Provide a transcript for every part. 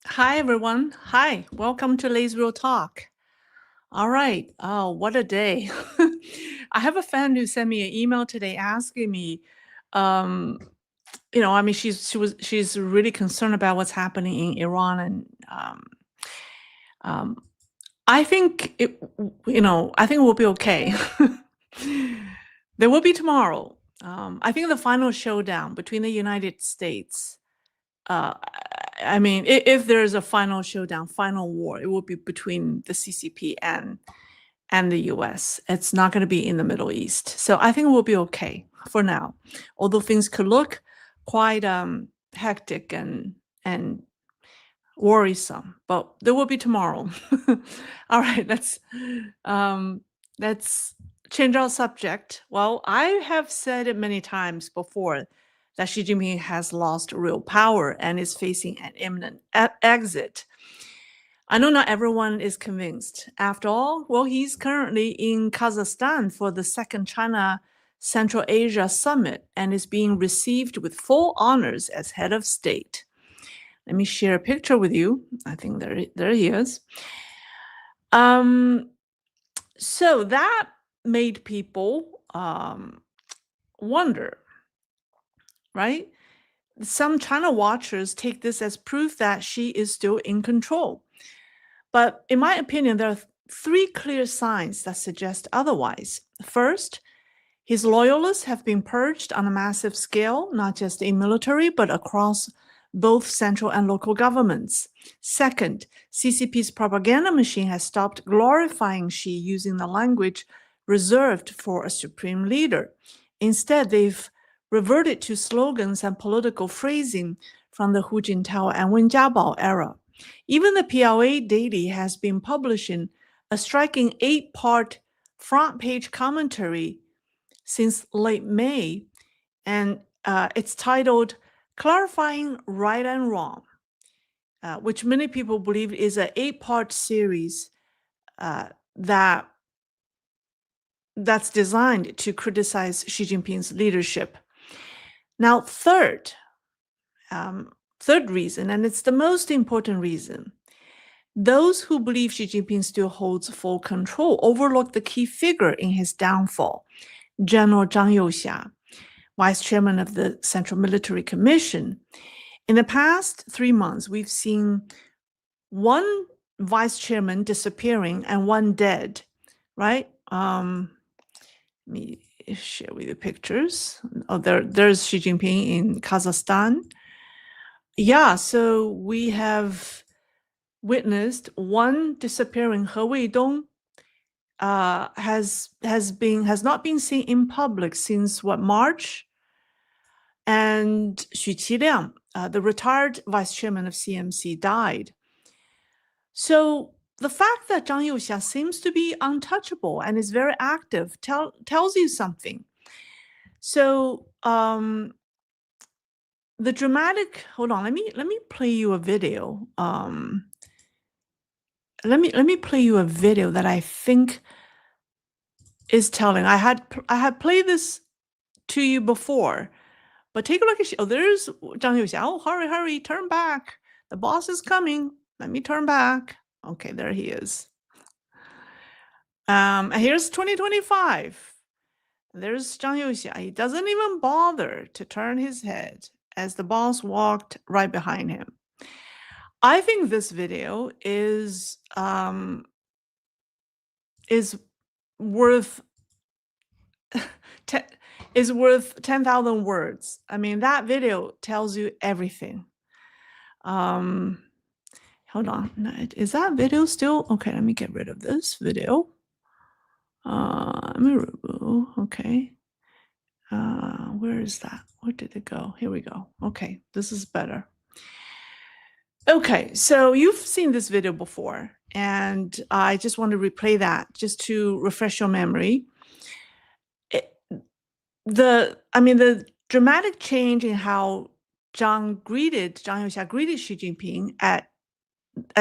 Hi, everyone. Hi, welcome to Leisrealtalk. All right. Oh, what a day. I have a friend who sent me an email today asking me, um, she's really concerned about what's happening in Iran, and um, I think I think it will be okay. There will be tomorrow. I think the final showdown between the United States. Uh, I mean, if there is a final showdown, final war, it will be between the CCP and the US. It's not going to be in the Middle East. So I think we'll be okay for now. Although things could look quite hectic and worrisome, but there will be tomorrow. All right, um, let's change our subject. Well, I have said it many times before that Xi Jinping has lost real power and is facing an imminent exit. I know not everyone is convinced. After all, well, he's currently in Kazakhstan for the second China Central Asia Summit and is being received with full honors as head of state. Let me share a picture with you. I think there he is. So that made people wonder, right? Some China watchers take this as proof that Xi is still in control. But in my opinion, there are three clear signs that suggest otherwise. First, his loyalists have been purged on a massive scale, not just in military, but across both central and local governments. Second, CCP's propaganda machine has stopped glorifying Xi using the language reserved for a supreme leader. Instead, they've reverted to slogans and political phrasing from the Hu Jintao and Wen Jiabao era. Even the PLA daily has been publishing a striking 8-part front-page commentary since late May, and it's titled Clarifying Right and Wrong, which many people believe is an 8-part series that's designed to criticize Xi Jinping's leadership. Now, third reason, and it's the most important reason, those who believe Xi Jinping still holds full control overlook the key figure in his downfall, General Zhang Youxia, vice chairman of the Central Military Commission. In the past 3 months, we've seen one vice chairman disappearing and one dead, right? Let me share with you pictures. Oh, there's Xi Jinping in Kazakhstan. Yeah, so we have witnessed one disappearing. He Weidong has not been seen in public since March, and Xu Qiliang, the retired vice chairman of CMC, died. So the fact that Zhang Youxia seems to be untouchable and is very active tells you something. So the dramatic. Hold on, let me play you a video. Let me play you a video that I think is telling. I had played this to you before, but take a look at. Oh, there's Zhang Youxia. Oh, hurry, turn back. The boss is coming. Let me turn back. Okay, there he is. And here's 2025. There's Zhang Youxia. He doesn't even bother to turn his head as the boss walked right behind him. I think this video is worth is worth 10,000 words. I mean, that video tells you everything. Hold on, is that video still okay? Let me get rid of this video. Let me remove. Okay. Where is that? Where did it go? Here we go. Okay, this is better. Okay, so you've seen this video before, and I just want to replay that just to refresh your memory. The dramatic change in how Zhang Youxia greeted Xi Jinping at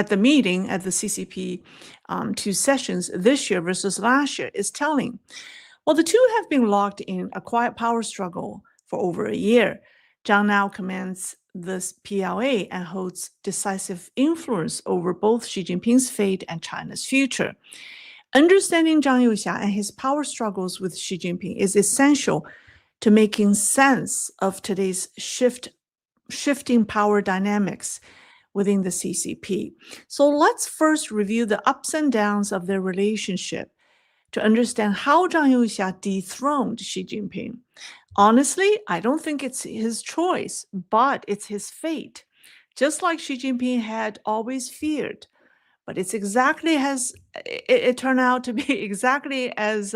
the meeting at the CCP 2 sessions this year versus last year is telling. Well, the two have been locked in a quiet power struggle for over a year. Zhang now commands the PLA and holds decisive influence over both Xi Jinping's fate and China's future. Understanding Zhang Youxia and his power struggles with Xi Jinping is essential to making sense of today's shifting power dynamics within the CCP. So let's first review the ups and downs of their relationship to understand how Zhang Youxia dethroned Xi Jinping. Honestly, I don't think it's his choice, but it's his fate. Just like Xi Jinping had always feared, but it turned out to be exactly as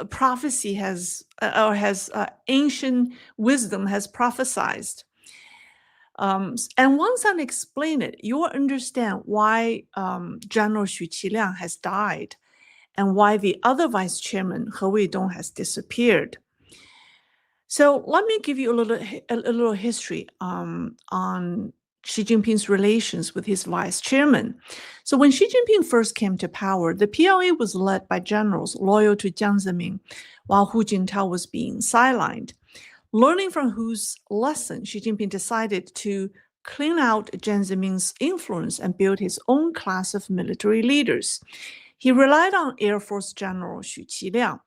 prophecy has ancient wisdom has prophesied. And once I explain it, you will understand why General Xu Qiliang has died and why the other vice chairman, He Weidong, has disappeared. So let me give you a little history on Xi Jinping's relations with his vice chairman. So when Xi Jinping first came to power, the PLA was led by generals loyal to Jiang Zemin, while Hu Jintao was being sidelined. Learning from Hu's lesson, Xi Jinping decided to clean out Jiang Zemin's influence and build his own class of military leaders. He relied on Air Force General Xu Qiliang.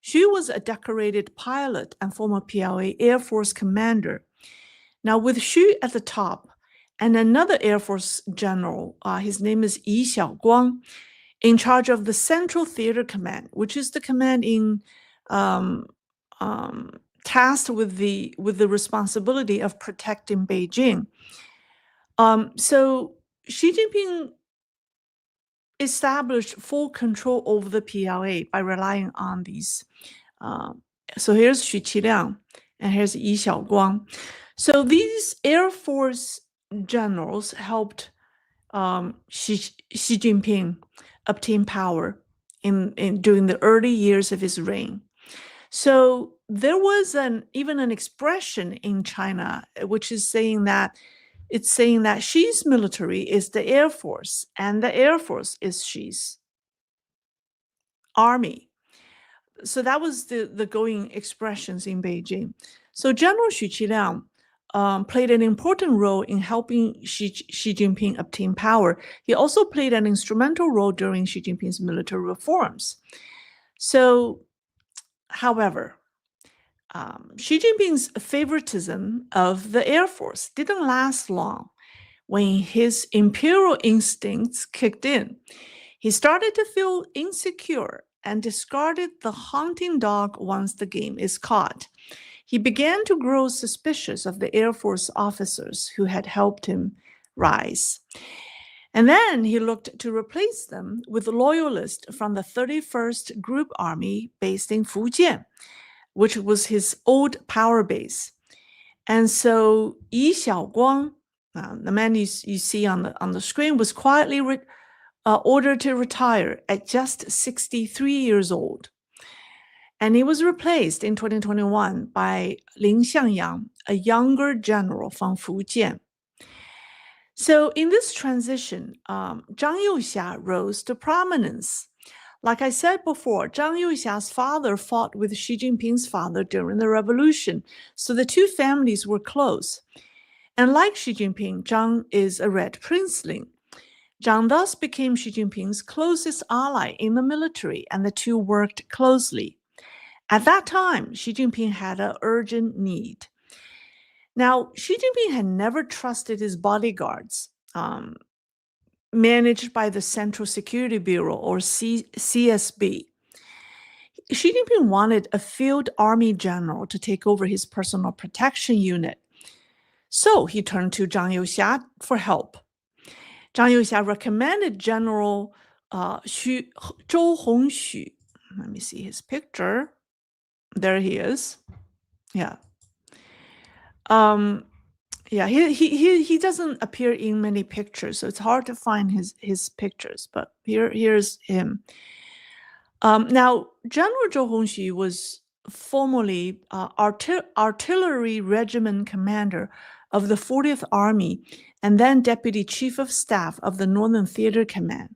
Xu was a decorated pilot and former PLA Air Force commander. Now, with Xu at the top and another Air Force general, his name is Yi Xiaoguang, in charge of the Central Theater Command, which is the command in tasked with the responsibility of protecting Beijing. So Xi Jinping established full control over the PLA by relying on these. So here's Xu Qiliang and here's Yi Xiaoguang. So these Air Force generals helped Xi Jinping obtain power during the early years of his reign. So there was even an expression in China which is saying that Xi's military is the Air Force and the Air Force is Xi's army. So that was the going expressions in Beijing. So General Xu Qiliang played an important role in helping Xi Jinping obtain power. He also played an instrumental role during Xi Jinping's military reforms. So, however, Xi Jinping's favoritism of the Air Force didn't last long when his imperial instincts kicked in. He started to feel insecure and discarded the hunting dog once the game is caught. He began to grow suspicious of the Air Force officers who had helped him rise. And then he looked to replace them with loyalists from the 31st Group Army based in Fujian, which was his old power base. And so Yi Xiaoguang, the man you see on the screen, was quietly ordered to retire at just 63 years old. And he was replaced in 2021 by Lin Xiangyang, a younger general from Fujian. So in this transition, Zhang Youxia rose to prominence. Like I said before, Zhang Youxia's father fought with Xi Jinping's father during the revolution, so the two families were close. And like Xi Jinping, Zhang is a red princeling. Zhang thus became Xi Jinping's closest ally in the military, and the two worked closely. At that time, Xi Jinping had an urgent need. Now, Xi Jinping had never trusted his bodyguards, managed by the Central Security Bureau, or CSB. Xi Jinping wanted a field army general to take over his personal protection unit. So he turned to Zhang Youxia for help. Zhang Youxia recommended General Zhou Hongxu. Let me see his picture. There he is. Yeah. He doesn't appear in many pictures, so it's hard to find his pictures, but here's him. Now, General Zhou Hongxu was formerly artillery regiment commander of the 40th Army and then deputy chief of staff of the Northern Theater Command.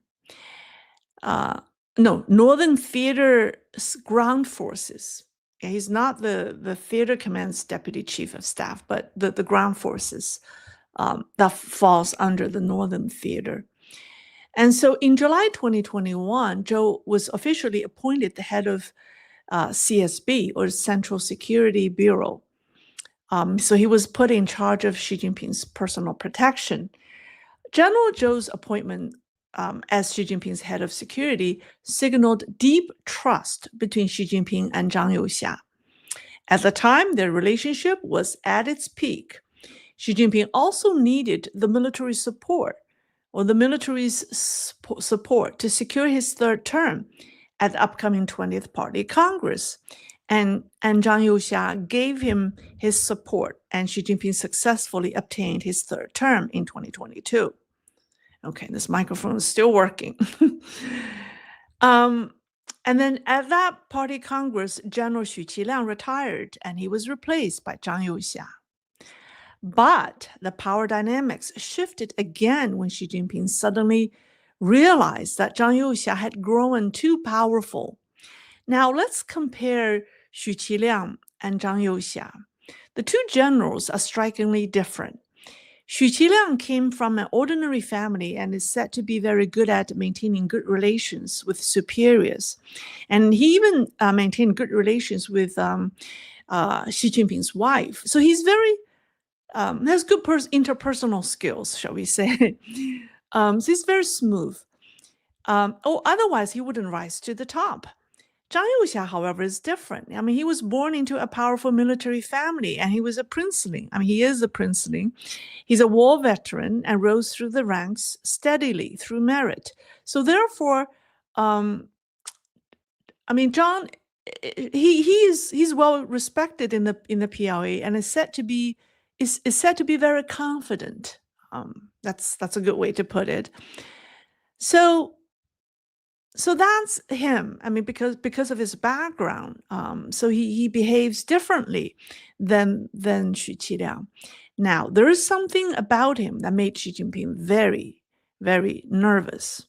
Northern Theater Ground Forces. He's not the theater command's deputy chief of staff, but the ground forces that falls under the Northern Theater. And so in July 2021, Zhou was officially appointed the head of CSB, or Central Security Bureau. So he was put in charge of Xi Jinping's personal protection. General Zhou's appointment as Xi Jinping's head of security signaled deep trust between Xi Jinping and Zhang Youxia. At the time, their relationship was at its peak. Xi Jinping also needed the military support, or the military's support, to secure his third term at the upcoming 20th Party Congress. And Zhang Youxia gave him his support, and Xi Jinping successfully obtained his third term in 2022. Okay, this microphone is still working. And then at that party Congress, General Xu Qiliang retired, and he was replaced by Zhang Youxia. But the power dynamics shifted again when Xi Jinping suddenly realized that Zhang Youxia had grown too powerful. Now let's compare Xu Qiliang and Zhang Youxia. The two generals are strikingly different. Xu Qiliang came from an ordinary family and is said to be very good at maintaining good relations with superiors. And he even maintained good relations with Xi Jinping's wife. So he's very, has good interpersonal skills, shall we say. So he's very smooth. Otherwise, he wouldn't rise to the top. Zhang Youxia, however, is different. I mean, he was born into a powerful military family, and he was a princeling. I mean, he is a princeling. He's a war veteran and rose through the ranks steadily through merit. So therefore, I mean, Zhang, he's well respected in the PLA, and is said to be very confident. That's a good way to put it. So that's him. I mean, because of his background, so he behaves differently than Xu Qiliang. Now, there is something about him that made Xi Jinping very, very nervous.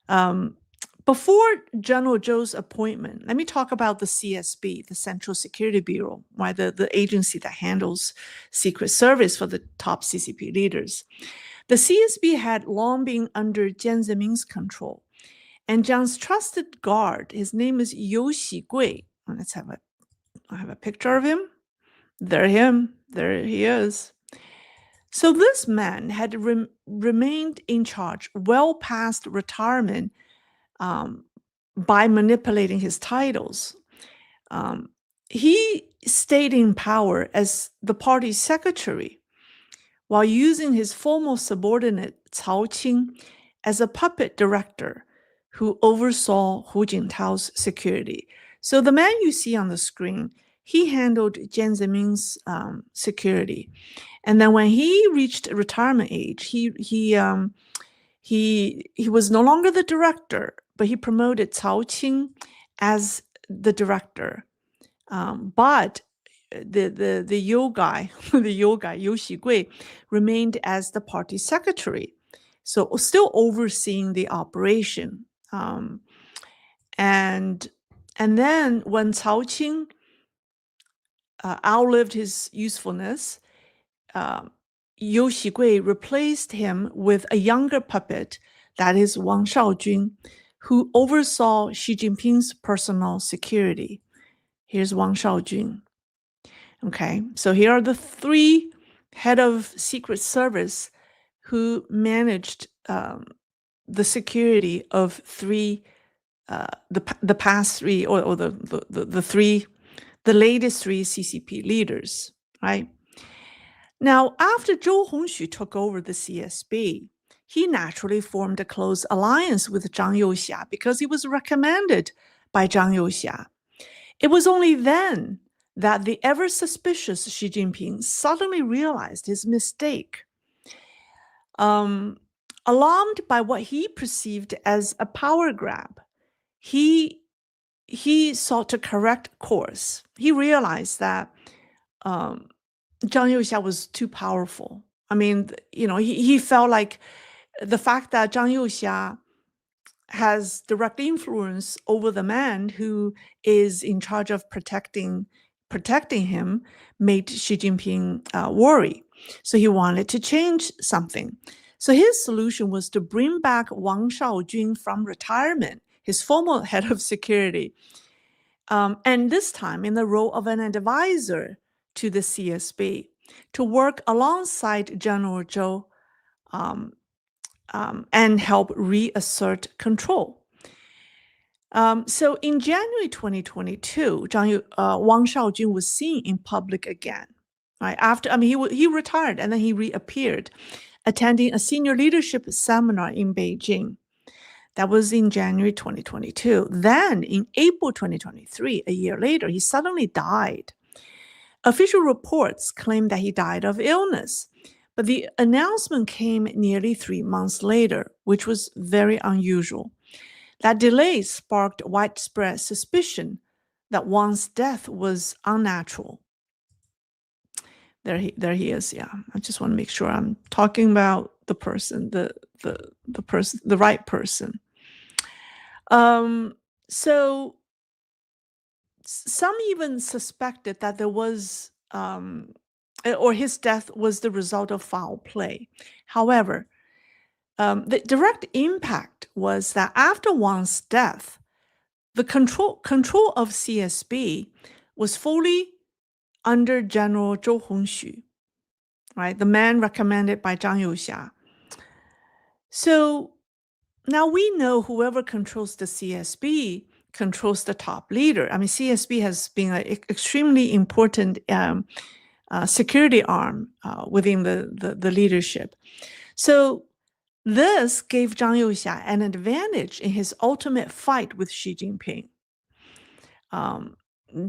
Before General Zhou's appointment, let me talk about the CSB, the Central Security Bureau, right? The agency that handles secret service for the top CCP leaders. The CSB had long been under Jiang Zemin's control. And Zhang's trusted guard, his name is Liu Xigui. I have a picture of him. There he is. So this man had remained in charge well past retirement by manipulating his titles. He stayed in power as the party's secretary while using his former subordinate Cao Qing as a puppet director who oversaw Hu Jintao's security. So the man you see on the screen, he handled Jiang Zemin's security. And then when he reached retirement age, he was no longer the director, but he promoted Cao Qing as the director. But the Yu guy, Liu Xigui, remained as the party secretary, so still overseeing the operation. And then when Cao Qing outlived his usefulness, Liu Xigui replaced him with a younger puppet, that is Wang Shaojun, who oversaw Xi Jinping's personal security. Here's Wang Shaojun. Okay, so here are the three head of Secret Service who managed the security of the past three, or the latest three CCP leaders, right? Now, after Zhou Hongxue took over the CSB, he naturally formed a close alliance with Zhang Youxia because he was recommended by Zhang Youxia. It was only then that the ever-suspicious Xi Jinping suddenly realized his mistake. Alarmed by what he perceived as a power grab, he sought to correct course. He realized that Zhang Youxia was too powerful. I mean, he felt like the fact that Zhang Youxia has direct influence over the man who is in charge of protecting him, made Xi Jinping worry. So he wanted to change something. So his solution was to bring back Wang Shaojun from retirement, his former head of security, and this time in the role of an advisor to the CSB, to work alongside General Zhou and help reassert control. So in January 2022, Wang Shaojun was seen in public again. Right after, he retired and then he reappeared, attending a senior leadership seminar in Beijing. That was in January 2022. Then in April 2023, a year later, he suddenly died. Official reports claim that he died of illness, but the announcement came nearly 3 months later, which was very unusual. That delay sparked widespread suspicion that Wang's death was unnatural. There he is. Yeah, I just want to make sure I'm talking about the person, the person, the right person. So some even suspected that there was, or his death was the result of foul play. However, the direct impact was that after Wang's death, the control of CSB was fully under General Zhou Hongxue, right? The man recommended by Zhang Youxia. So now we know whoever controls the CSB controls the top leader. CSB has been an extremely important security arm within the leadership. So this gave Zhang Youxia an advantage in his ultimate fight with Xi Jinping.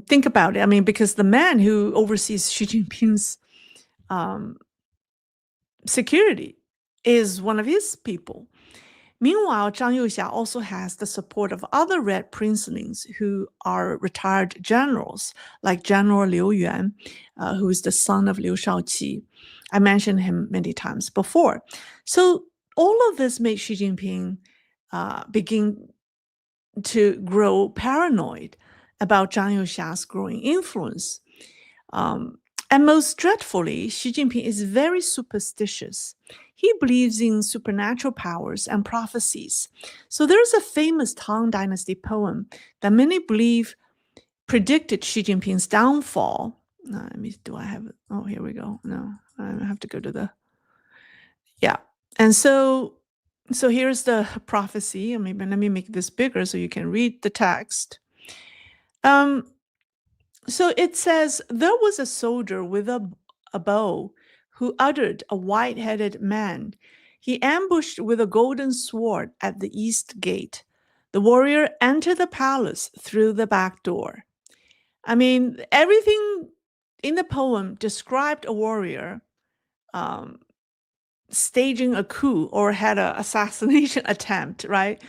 Think about it. Because the man who oversees Xi Jinping's security is one of his people. Meanwhile, Zhang Youxia also has the support of other Red Princelings who are retired generals, like General Liu Yuan, who is the son of Liu Shaoqi. I mentioned him many times before. So all of this made Xi Jinping begin to grow paranoid about Zhang Youxia's growing influence. And most dreadfully, Xi Jinping is very superstitious. He believes in supernatural powers and prophecies. So there's a famous Tang Dynasty poem that many believe predicted Xi Jinping's downfall. Do I have it? Oh, here we go. No, I have to go to the... Yeah. And so here's the prophecy. Let me make this bigger so you can read the text. So it says, there was a soldier with a bow who uttered a white-headed man. He ambushed with a golden sword at the east gate. The warrior entered the palace through the back door. Everything in the poem described a warrior staging a coup or had an assassination attempt, right,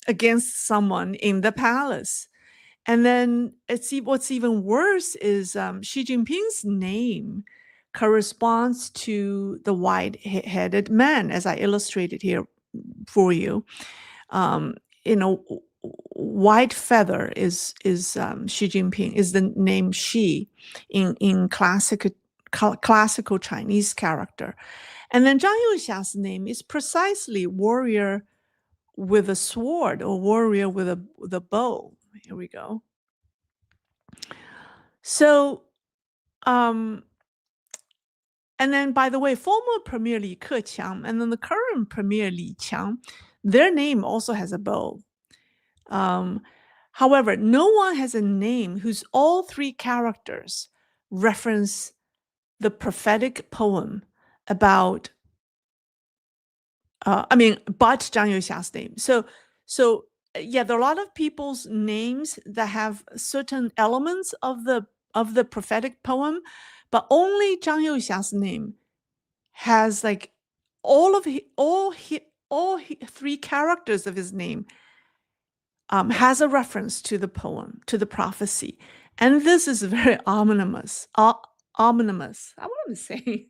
against someone in the palace. And then what's even worse is Xi Jinping's name corresponds to the white-headed man, as I illustrated here for you. White feather is Xi Jinping, is the name Xi in classical Chinese character. And then Zhang Youxia's name is precisely warrior with a sword or warrior with a bow. Here we go. So, and then, by the way, former Premier Li Keqiang and then the current Premier Li Qiang, their name also has a bow. However, no one has a name whose all three characters reference the prophetic poem about, but Zhang Youxia's name. So yeah, there are a lot of people's names that have certain elements of the prophetic poem, but only Zhang Youxia's name has like all three characters of his name has a reference to the poem, to the prophecy, and this is very ominous. Ominous. I want to say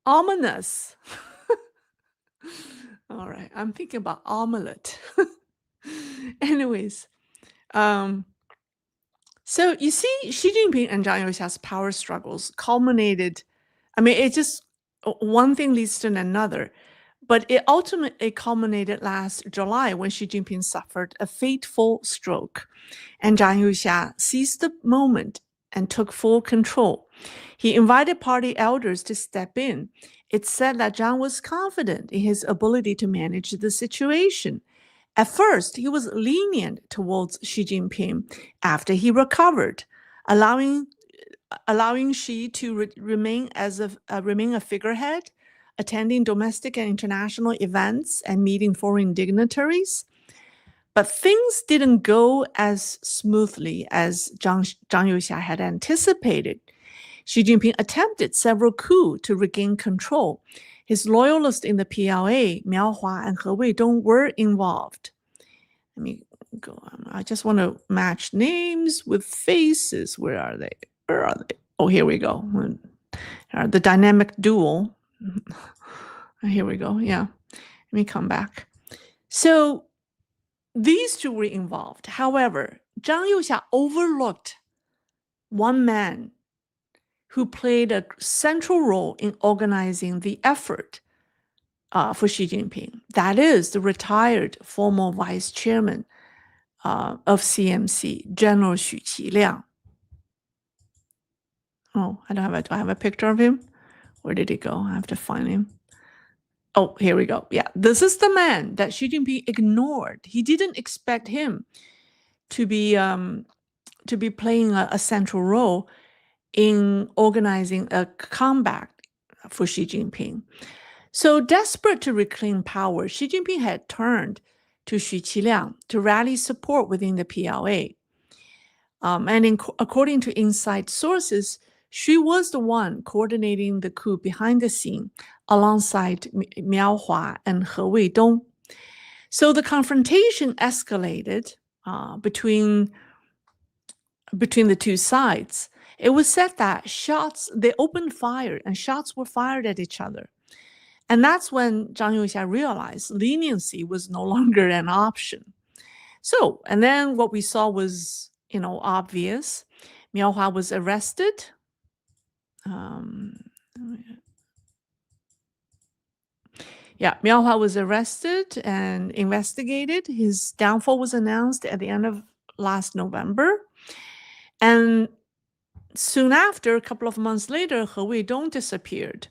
ominous. All right, I'm thinking about omelet. Anyways, um, so you see, Xi Jinping and Zhang Youxia's power struggles culminated. I mean, it just one thing leads to another, but it ultimately culminated last July when Xi Jinping suffered a fateful stroke, and Zhang Youxia seized the moment and took full control. He invited party elders to step in. It's said that Zhang was confident in his ability to manage the situation. At first, he was lenient towards Xi Jinping after he recovered, allowing Xi to remain a figurehead, attending domestic and international events and meeting foreign dignitaries. But things didn't go as smoothly as Zhang Youxia had anticipated. Xi Jinping attempted several coups to regain control. His loyalists in the PLA, Miao Hua and He Weidong, were involved. Let me go on. I just want to match names with faces. Where are they? Where are they? Oh, here we go. The dynamic duo. Here we go. Yeah. Let me come back. So these two were involved. However, Zhang Youxia overlooked one man who played a central role in organizing the effort for Xi Jinping. That is the retired former vice chairman of CMC, General Xu Qiliang. Oh, do I have a picture of him? Where did he go? I have to find him. Oh, here we go. Yeah, this is the man that Xi Jinping ignored. He didn't expect him to be playing a central role in organizing a comeback for Xi Jinping. So desperate to reclaim power, Xi Jinping had turned to Xu Qiliang to rally support within the PLA. According to inside sources, Xu was the one coordinating the coup behind the scene alongside Miao Hua and He Weidong. So the confrontation escalated between the two sides. It was said that they opened fire and shots were fired at each other. And that's when Zhang Youxia realized leniency was no longer an option. So, and then what we saw was, obvious. Miao Hua was arrested. Miao Hua was arrested and investigated. His downfall was announced at the end of last November. And soon after, a couple of months later, He Weidong disappeared.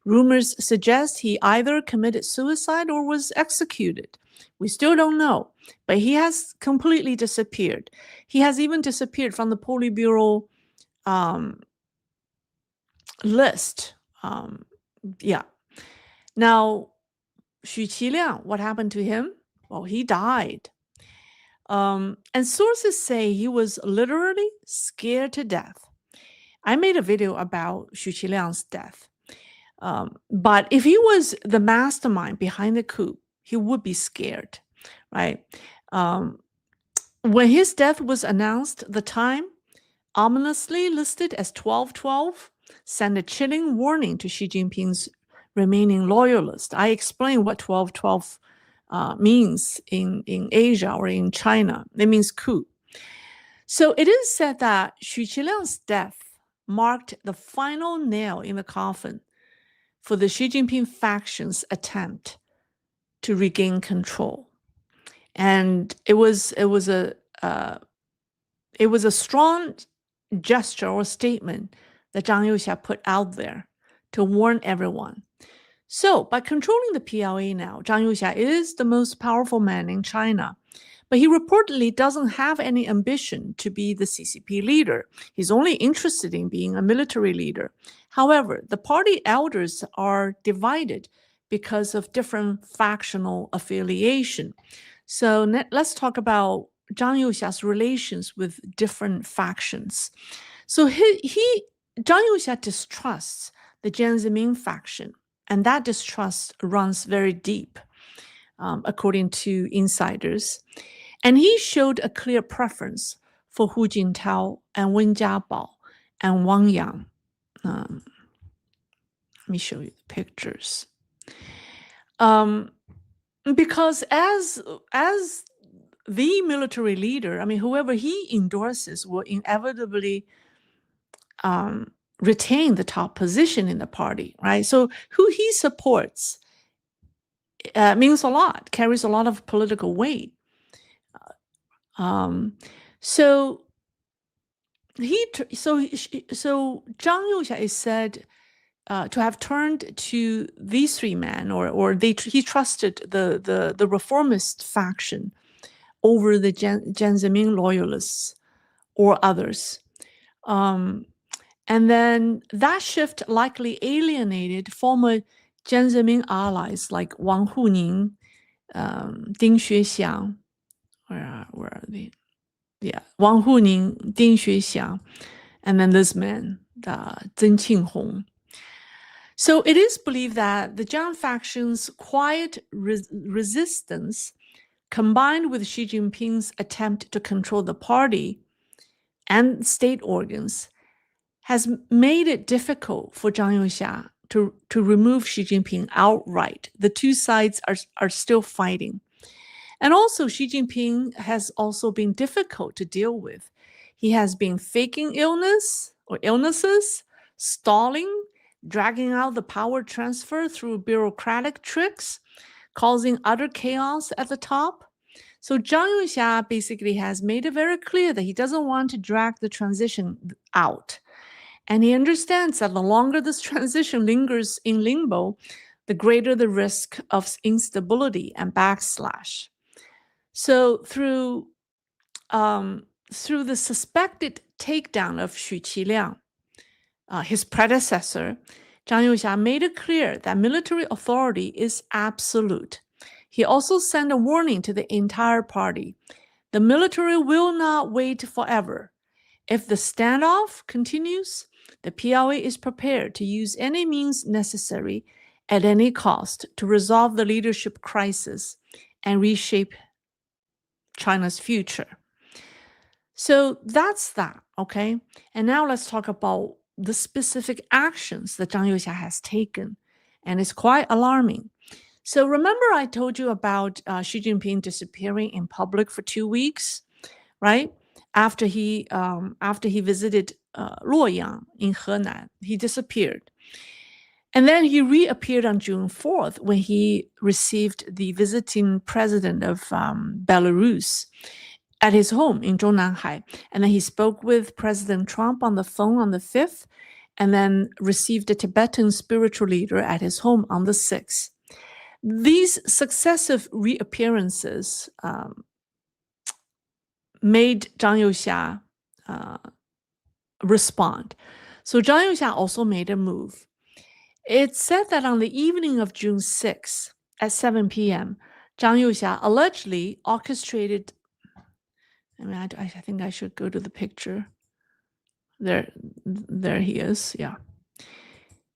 Rumors suggest he either committed suicide or was executed. We still don't know, but he has completely disappeared. He has even disappeared from the Politburo list. Now, Xu Qiliang, what happened to him? Well, he died. And sources say he was literally scared to death. I made a video about Xu Qiliang's death. But if he was the mastermind behind the coup, he would be scared, right? When his death was announced, the time, ominously listed as 12/12, sent a chilling warning to Xi Jinping's remaining loyalists. I explained what 12/12 means in Asia or in China. It means coup. So it is said that Xu Qiliang's death marked the final nail in the coffin for the Xi Jinping faction's attempt to regain control. And it was a strong gesture or statement that Zhang Youxia put out there to warn everyone. So by controlling the PLA now, Zhang Youxia is the most powerful man in China. But he reportedly doesn't have any ambition to be the CCP leader. He's only interested in being a military leader. However, the party elders are divided because of different factional affiliation. So let's talk about Zhang Youxia's relations with different factions. So Zhang Youxia distrusts the Jiang Zemin faction, and that distrust runs very deep, according to insiders. And he showed a clear preference for Hu Jintao and Wen Jiabao and Wang Yang. Let me show you the pictures. Because as the military leader, I mean, whoever he endorses will inevitably retain the top position in the party, right? So who he supports means a lot, carries a lot of political weight. So Zhang Youxia is said to have turned to these three men, he trusted the reformist faction over the Jiang Zemin loyalists or others. And then that shift likely alienated former Jiang Zemin allies like Wang Huning, Ding Xuexiang. Where are they? Yeah, Wang Huning, Ding Xuexiang, and then this man, Zheng Qinghong. So it is believed that the Jiang faction's quiet resistance, combined with Xi Jinping's attempt to control the party and state organs, has made it difficult for Zhang Youxia to remove Xi Jinping outright. The two sides are still fighting. And also, Xi Jinping has also been difficult to deal with. He has been faking illnesses, stalling, dragging out the power transfer through bureaucratic tricks, causing utter chaos at the top. So Zhang Youxia basically has made it very clear that he doesn't want to drag the transition out. And he understands that the longer this transition lingers in limbo, the greater the risk of instability and backslash. So through the suspected takedown of Xu Qiliang, his predecessor, Zhang Youxia made it clear that military authority is absolute. He also sent a warning to the entire party. The military will not wait forever. If the standoff continues, the PLA is prepared to use any means necessary at any cost to resolve the leadership crisis and reshape China's future. So that's that, okay? And now let's talk about the specific actions that Zhang Youxia has taken, and it's quite alarming. So remember I told you about Xi Jinping disappearing in public for 2 weeks, right? After he visited Luoyang in Henan, he disappeared. And then he reappeared on June 4th when he received the visiting president of Belarus at his home in Zhongnanhai. And then he spoke with President Trump on the phone on the 5th, and then received a Tibetan spiritual leader at his home on the 6th. These successive reappearances made Zhang Youxia respond. So Zhang Youxia also made a move. It's said that on the evening of June 6 at 7 p.m., Zhang Youxia allegedly orchestrated. I think I should go to the picture. There he is. Yeah.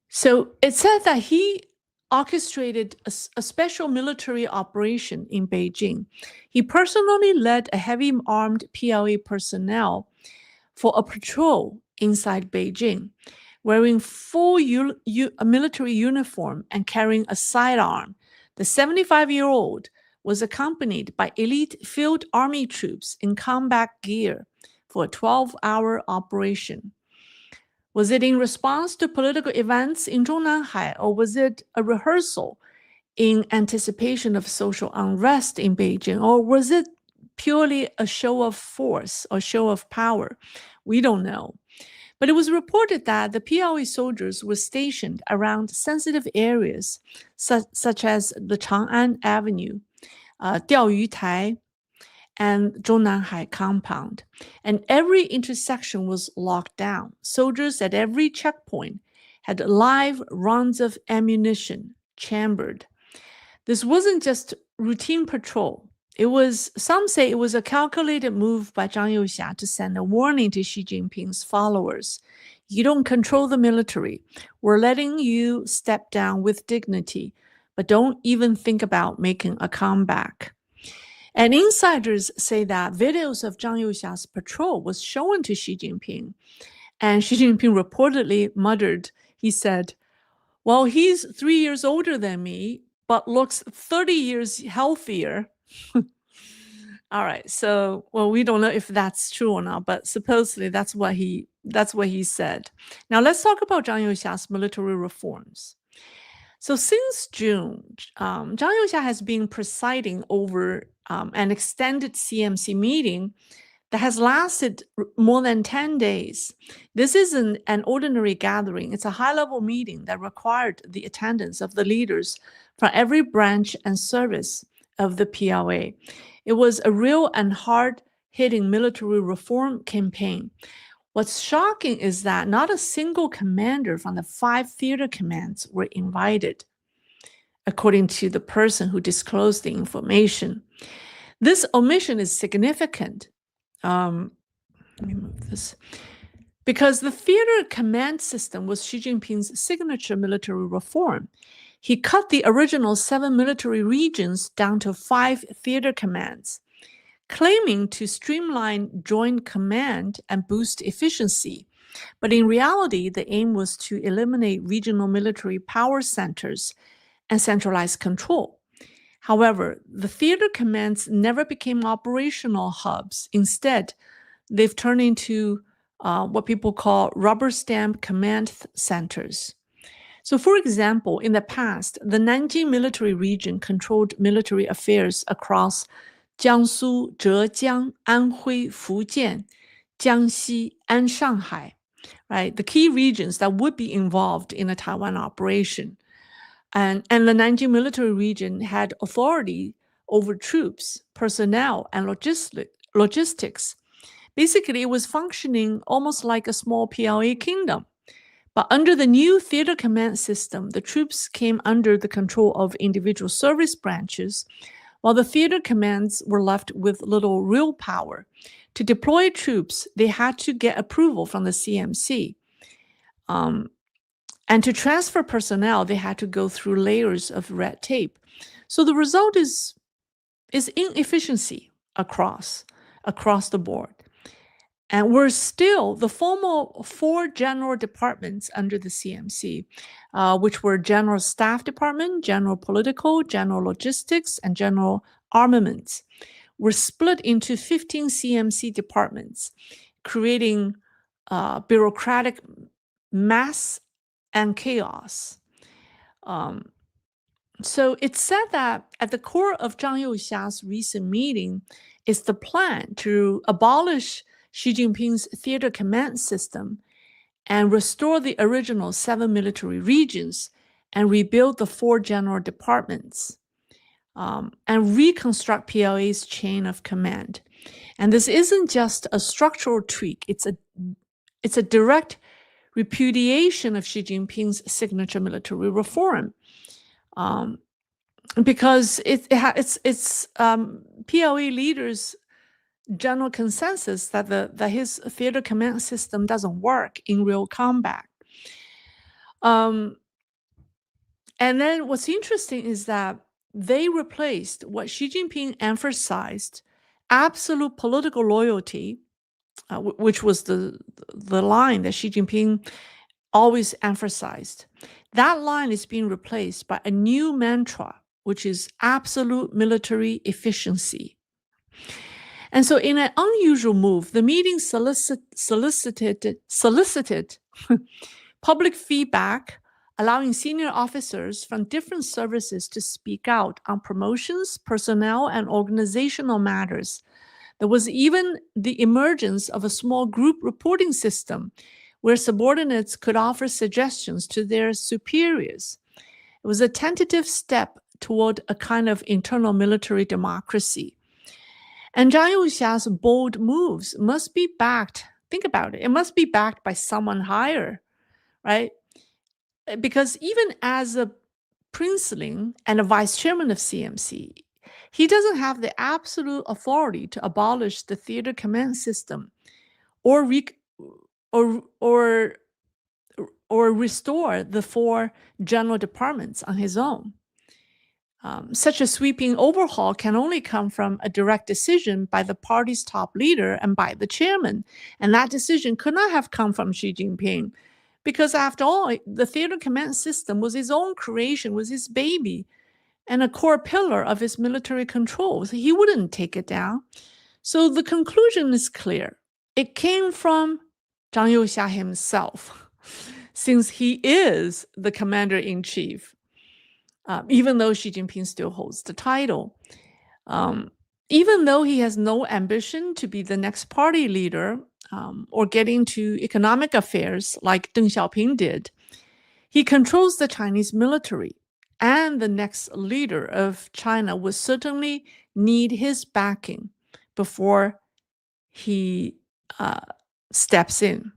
So it said that he orchestrated a special military operation in Beijing. He personally led a heavy armed PLA personnel for a patrol inside Beijing, wearing full military uniform and carrying a sidearm. The 75-year-old was accompanied by elite field army troops in combat gear for a 12-hour operation. Was it in response to political events in Zhongnanhai, or was it a rehearsal in anticipation of social unrest in Beijing, or was it purely a show of force or show of power? We don't know. But it was reported that the PLA soldiers were stationed around sensitive areas such as the Chang'an Avenue, Diaoyutai, and Zhongnanhai compound. And every intersection was locked down. Soldiers at every checkpoint had live rounds of ammunition chambered. This wasn't just routine patrol. Some say it was a calculated move by Zhang Youxia to send a warning to Xi Jinping's followers. You don't control the military. We're letting you step down with dignity, but don't even think about making a comeback. And insiders say that videos of Zhang Youxia's patrol was shown to Xi Jinping. And Xi Jinping reportedly muttered, he said, well, he's 3 years older than me, but looks 30 years healthier. All right, so well, we don't know if that's true or not, but supposedly that's what he said. Now let's talk about Zhang Youxia's military reforms. So since June, Zhang Youxia has been presiding over an extended CMC meeting that has lasted more than 10 days. This isn't an ordinary gathering. It's a high-level meeting that required the attendance of the leaders from every branch and service of the PLA. It was a real and hard-hitting military reform campaign. What's shocking is that not a single commander from the 5 theater commands were invited, according to the person who disclosed the information. This omission is significant. Let me move this. Because the theater command system was Xi Jinping's signature military reform. He cut the original 7 military regions down to 5 theater commands, claiming to streamline joint command and boost efficiency. But in reality, the aim was to eliminate regional military power centers and centralize control. However, the theater commands never became operational hubs. Instead, they've turned into what people call rubber stamp command centers. So for example, in the past, the Nanjing military region controlled military affairs across Jiangsu, Zhejiang, Anhui, Fujian, Jiangxi, and Shanghai, right? The key regions that would be involved in a Taiwan operation. And the Nanjing military region had authority over troops, personnel, and logistics. Basically, it was functioning almost like a small PLA kingdom. But under the new theater command system, the troops came under the control of individual service branches, while the theater commands were left with little real power. To deploy troops, they had to get approval from the CMC. And to transfer personnel, they had to go through layers of red tape. So the result is inefficiency across the board. And we're still the formal 4 general departments under the CMC, which were General Staff Department, General Political, General Logistics, and General Armaments, were split into 15 CMC departments, creating bureaucratic mass and chaos. So it's said that at the core of Zhang Youxia's recent meeting is the plan to abolish Xi Jinping's theater command system and restore the original 7 military regions and rebuild the 4 general departments and reconstruct PLA's chain of command. And this isn't just a structural tweak, it's a direct repudiation of Xi Jinping's signature military reform, because it's PLA leaders' general consensus that his theater command system doesn't work in real combat. And then what's interesting is that they replaced what Xi Jinping emphasized, absolute political loyalty, which was the line that Xi Jinping always emphasized. That line is being replaced by a new mantra, which is absolute military efficiency. And so in an unusual move, the meeting solicited public feedback, allowing senior officers from different services to speak out on promotions, personnel, and organizational matters. There was even the emergence of a small group reporting system where subordinates could offer suggestions to their superiors. It was a tentative step toward a kind of internal military democracy. And Zhang Youxia's bold moves must be backed, think about it, it must be backed by someone higher, right? Because even as a princeling and a vice chairman of CMC, he doesn't have the absolute authority to abolish the theater command system or restore the 4 general departments on his own. Such a sweeping overhaul can only come from a direct decision by the party's top leader and by the chairman. And that decision could not have come from Xi Jinping, because after all, the theater command system was his own creation, was his baby. and a core pillar of his military control. So he wouldn't take it down. So the conclusion is clear. It came from Zhang Youxia himself, since he is the commander-in-chief, even though Xi Jinping still holds the title. Even though he has no ambition to be the next party leader or get into economic affairs like Deng Xiaoping did, he controls the Chinese military, and the next leader of China would certainly need his backing before he steps in.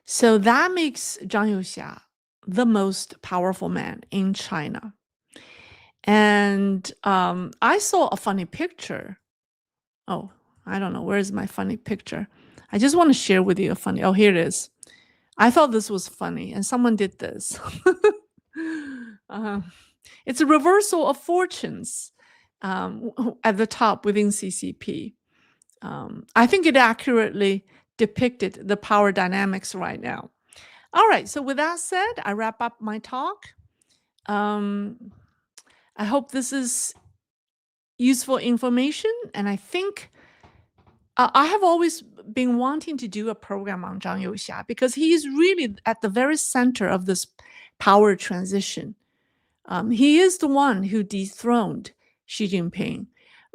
So that makes Zhang Youxia the most powerful man in China. And I saw a funny picture. Oh, I don't know. Where's my funny picture? I just want to share with you a funny. Oh, here it is. I thought this was funny, and someone did this. It's a reversal of fortunes at the top within CCP. I think it accurately depicted the power dynamics right now. All right, so with that said, I wrap up my talk. I hope this is useful information, and I think I have always been wanting to do a program on Zhang Youxia because he is really at the very center of this power transition. He is the one who dethroned Xi Jinping.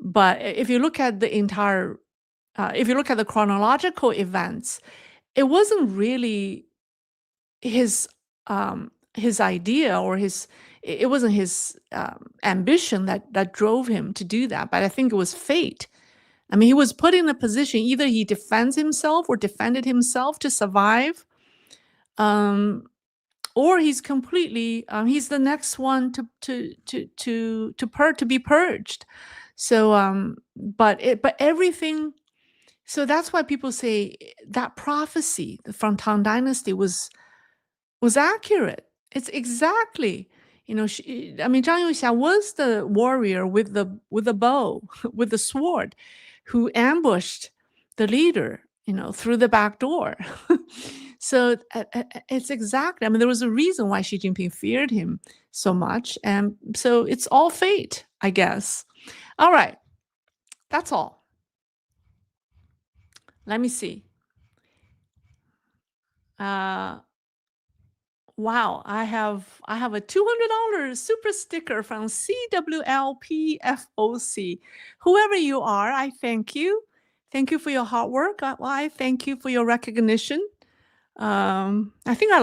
But if you look at the entire, if you look at the chronological events, it wasn't really his idea or it wasn't his ambition that drove him to do that. But I think it was fate. I mean, he was put in a position, either he defends himself or defended himself to survive, or he's completely, he's the next one to be purged. So, but everything, so that's why people say that prophecy from Tang Dynasty was accurate. It's exactly, I mean, Zhang Youxia was the warrior with the bow, with the sword, who ambushed the leader, through the back door. So it's exactly, I mean, there was a reason why Xi Jinping feared him so much. And so it's all fate, I guess. All right, that's all. Let me see. Wow, I have a $200 super sticker from CWLPFOC. Whoever you are, I thank you. Thank you for your hard work. I thank you for your recognition. I think I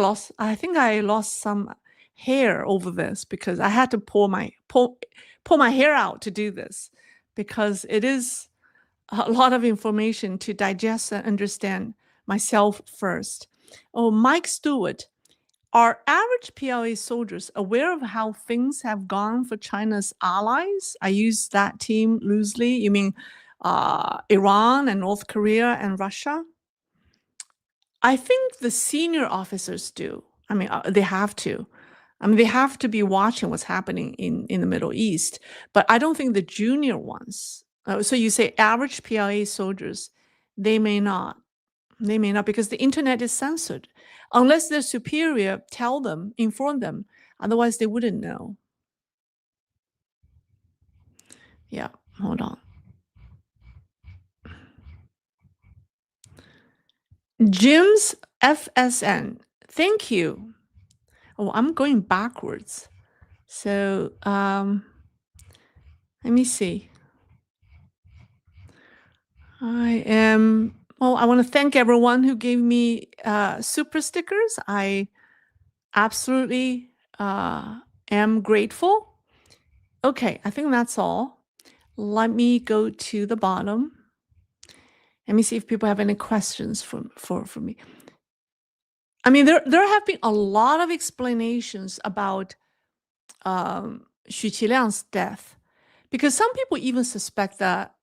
lost some hair over this because I had to pull my hair out to do this because it is a lot of information to digest and understand myself first. Oh, Mike Stewart. Are average PLA soldiers aware of how things have gone for China's allies? I use that team loosely. You mean Iran and North Korea and Russia? I think the senior officers do. I mean, they have to. I mean, they have to be watching what's happening in the Middle East. But I don't think the junior ones. So you say average PLA soldiers, they may not. They may not because the internet is censored. Unless their superior tell them, inform them. Otherwise, they wouldn't know. Yeah, hold on. Jim's FSN. Thank you. Oh, I'm going backwards. So let me see. I want to thank everyone who gave me super stickers. I absolutely am grateful. Okay, I think that's all. Let me go to the bottom. Let me see if people have any questions for me. I mean, there have been a lot of explanations about Xu Qiliang's death, because some people even suspect that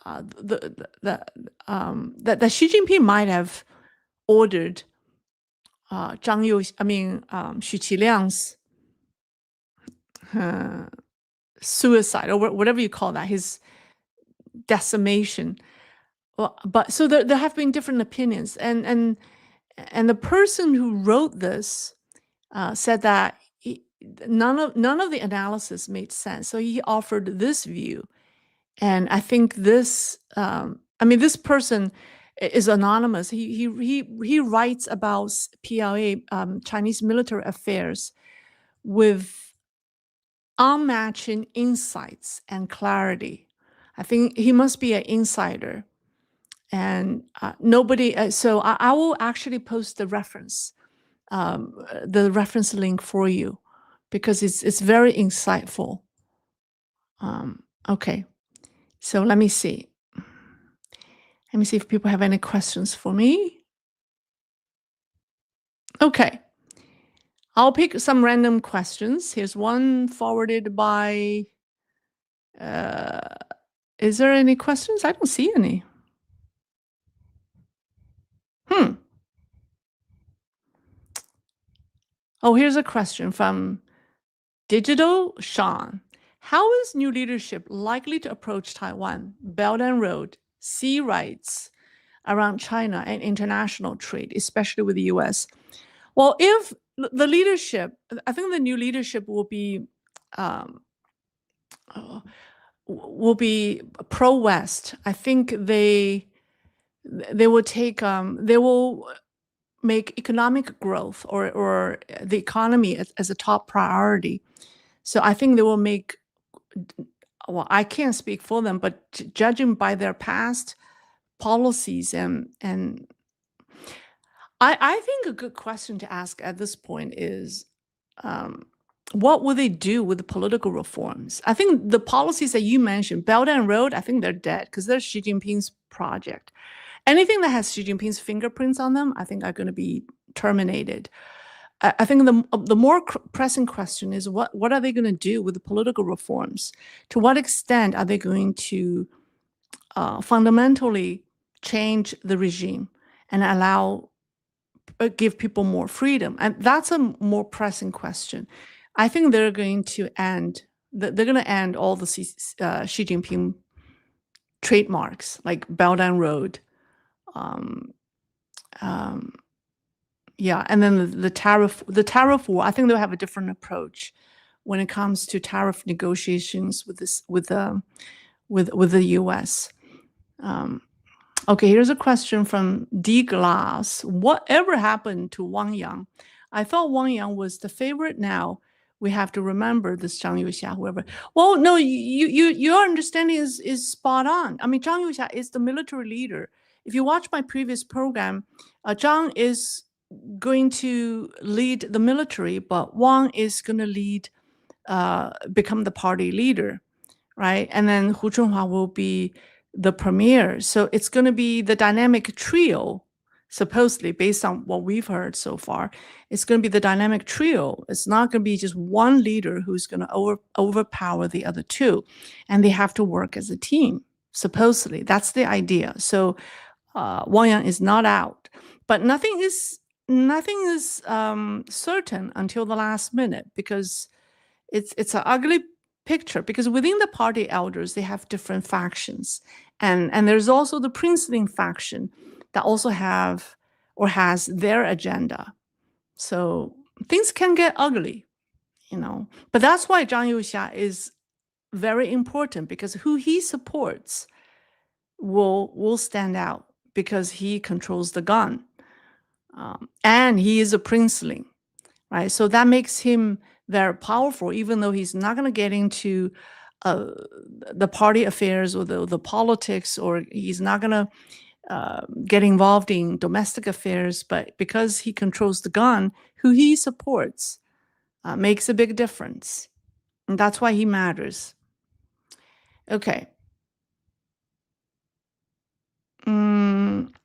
that Xi Jinping might have ordered Xu Qiliang's suicide, or whatever you call that, his decimation. Well, but so there have been different opinions, and the person who wrote this said that none of the analysis made sense. So he offered this view, and I think this. I mean, this person is anonymous. He writes about PLA, Chinese military affairs, with unmatching insights and clarity. I think he must be an insider, and nobody. So I will actually post the reference link for you, because it's very insightful. Okay, so let me see. Let me see if people have any questions for me. Okay, I'll pick some random questions. Here's one forwarded by. Is there any questions? I don't see any. Oh, here's a question from Digital Sean. How is new leadership likely to approach Taiwan, Belt and Road, sea rights around China, and international trade, especially with the US? Well, if the leadership, I think the new leadership will be pro-West. I think they will make economic growth or the economy as a top priority. So I think they will make. Well, I can't speak for them, but judging by their past policies and I think a good question to ask at this point is, what will they do with the political reforms? I think the policies that you mentioned, Belt and Road, I think they're dead because they're Xi Jinping's project. Anything that has Xi Jinping's fingerprints on them, I think are going to be terminated. I think the more pressing question is what are they going to do with the political reforms? To what extent are they going to fundamentally change the regime and give people more freedom? And that's a more pressing question. I think they're going to end. They're going to end all the Xi Jinping trademarks like Belt and Road. Yeah, and then the tariff war. I think they'll have a different approach when it comes to tariff negotiations with the U.S. Okay, here's a question from D Glass. Whatever happened to Wang Yang? I thought Wang Yang was the favorite. Now we have to remember this Zhang Youxia, whoever. Well, no, your understanding is spot on. I mean, Zhang Youxia is the military leader. If you watch my previous program, Zhang is going to lead the military, but Wang is going to become the party leader, right? And then Hu Chunhua will be the premier. So it's going to be the dynamic trio, supposedly, based on what we've heard so far. It's going to be the dynamic trio. It's not going to be just one leader who's going to overpower the other two. And they have to work as a team, supposedly. That's the idea. So Wang Yang is not out. But nothing is certain until the last minute, because it's an ugly picture, because within the party elders they have different factions, and there's also the princeling faction that also has their agenda. So things can get ugly, but that's why Zhang Youxia is very important, because who he supports will stand out, because he controls the gun. And he is a princeling, right? So that makes him very powerful, even though he's not going to get into the party affairs or the politics, or he's not going to get involved in domestic affairs. But because he controls the gun, who he supports makes a big difference. And that's why he matters. Okay.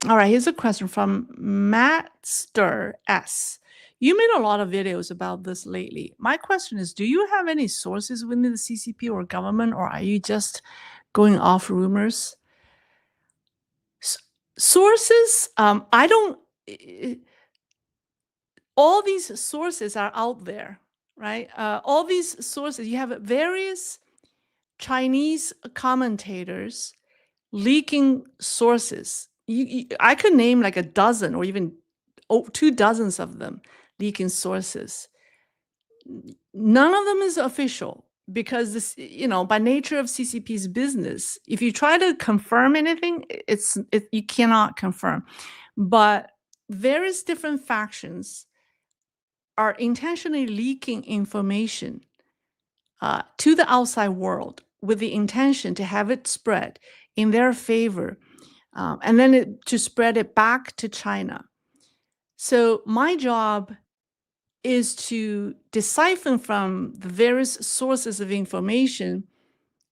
All right, here's a question from Mattster S. You made a lot of videos about this lately. My question is, do you have any sources within the CCP or government, or are you just going off rumors? Sources, I don't. All these sources are out there, right? All these sources, you have various Chinese commentators leaking sources. I could name like a dozen or even 2 dozens of them leaking sources. none of them is official because this, by nature of CCP's business, if you try to confirm anything, you cannot confirm. But various different factions are intentionally leaking information to the outside world with the intention to have it spread in their favor, and then to spread it back to China. So my job is to decipher from the various sources of information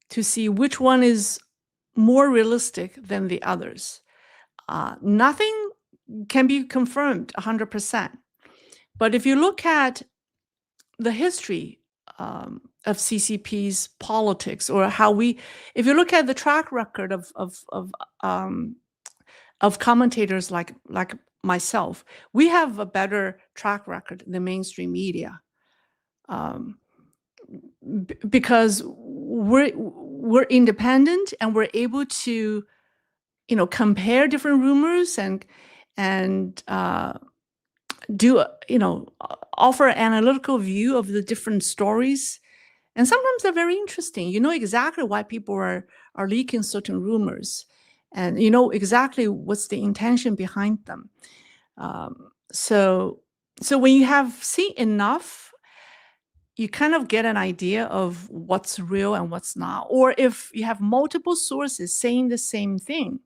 to see which one is more realistic than the others. Nothing can be confirmed 100%. But if you look at the history of CCP's politics, or if you look at the track record of commentators like myself, we have a better track record than mainstream media, because we're independent and we're able to, compare different rumors and do offer an analytical view of the different stories. And sometimes they're very interesting. You know exactly why people are leaking certain rumors, and you know exactly what's the intention behind them. So when you have seen enough, you kind of get an idea of what's real and what's not. Or if you have multiple sources saying the same thing,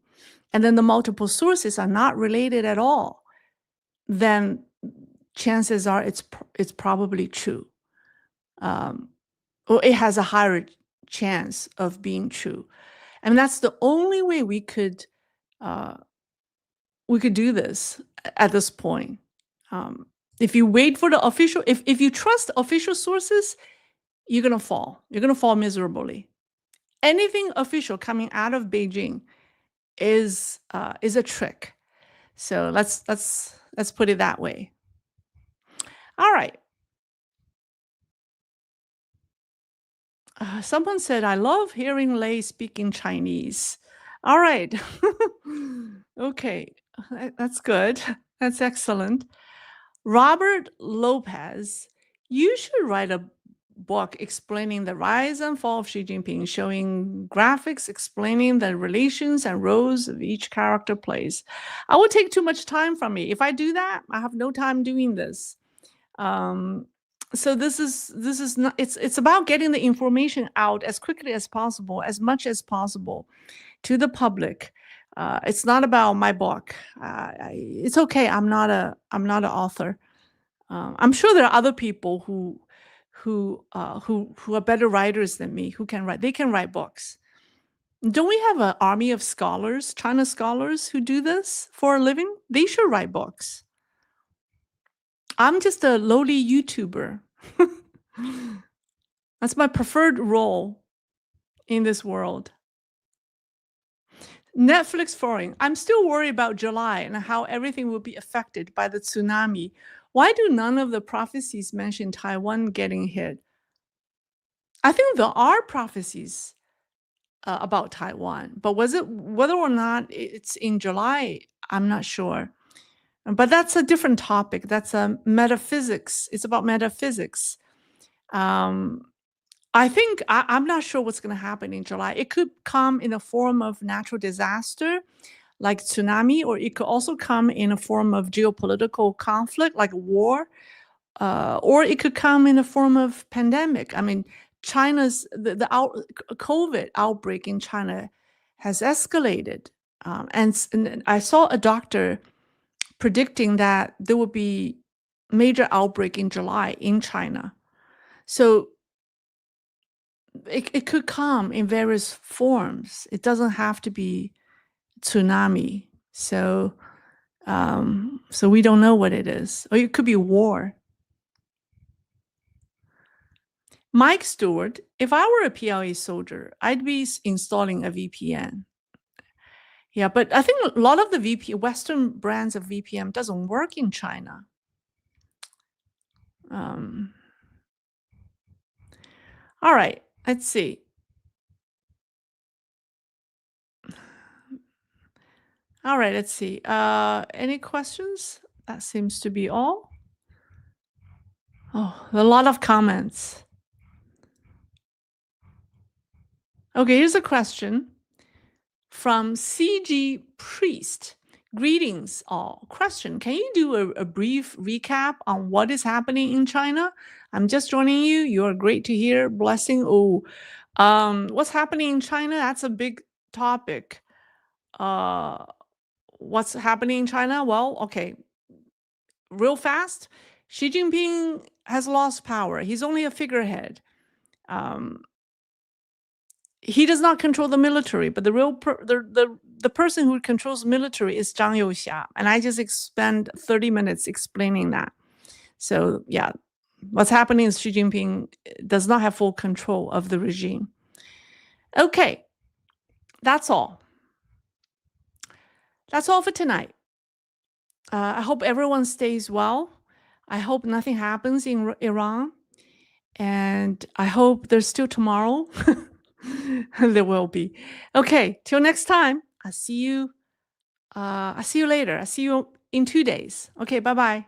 and then the multiple sources are not related at all, then chances are it's probably true. Or it has a higher chance of being true. And that's the only way we could do this at this point. If you wait for the official, if you trust official sources, you're gonna fall. You're gonna fall miserably. Anything official coming out of Beijing is a trick. So let's put it that way. All right. Someone said, I love hearing Lei speaking Chinese. All right. Okay, that's good. That's excellent. Robert Lopez, you should write a book explaining the rise and fall of Xi Jinping, showing graphics explaining the relations and roles of each character plays. I will take too much time from me. If I do that, I have no time doing this. So this is not, it's about getting the information out as quickly as possible, as much as possible, to the public. It's not about my book. It's okay. I'm not an author. I'm sure there are other people who are better writers than me, who can write. They can write books. Don't we have an army of scholars, China scholars, who do this for a living? They should write books. I'm just a lowly YouTuber. That's my preferred role in this world. Netflix foreign. I'm still worried about July and how everything will be affected by the tsunami. Why do none of the prophecies mention Taiwan getting hit? I think there are prophecies about Taiwan, but whether or not it's in July, I'm not sure. But that's a different topic. That's metaphysics. It's about metaphysics. I think I'm not sure what's going to happen in July. It could come in a form of natural disaster, like tsunami, or it could also come in a form of geopolitical conflict, like war, or it could come in a form of pandemic. I mean, China's COVID outbreak in China has escalated, and I saw a doctor predicting that there will be major outbreak in July in China. So it could come in various forms. It doesn't have to be tsunami. So so we don't know what it is. Or it could be war. Mike Stewart, if I were a PLA soldier, I'd be installing a VPN. Yeah, but I think a lot of the Western brands of VPN doesn't work in China. All right, let's see. All right, let's see. Any questions? That seems to be all. Oh, a lot of comments. Okay, here's a question from CG Priest. Greetings, all. Question: can you do a brief recap on what is happening in China? I'm just joining you. You are great to hear. Blessing. Oh, what's happening in China? That's a big topic. What's happening in China? Well, okay, real fast. Xi Jinping has lost power. He's only a figurehead. He does not control the military, but the person who controls military is Zhang Youxia, and I just spent 30 minutes explaining that. So yeah, what's happening is Xi Jinping does not have full control of the regime. Okay, that's all. That's all for tonight. I hope everyone stays well. I hope nothing happens in Iran, and I hope there's still tomorrow. There will be. Okay, till next time. I'll see you later. I'll see you in 2 days. Okay, bye-bye.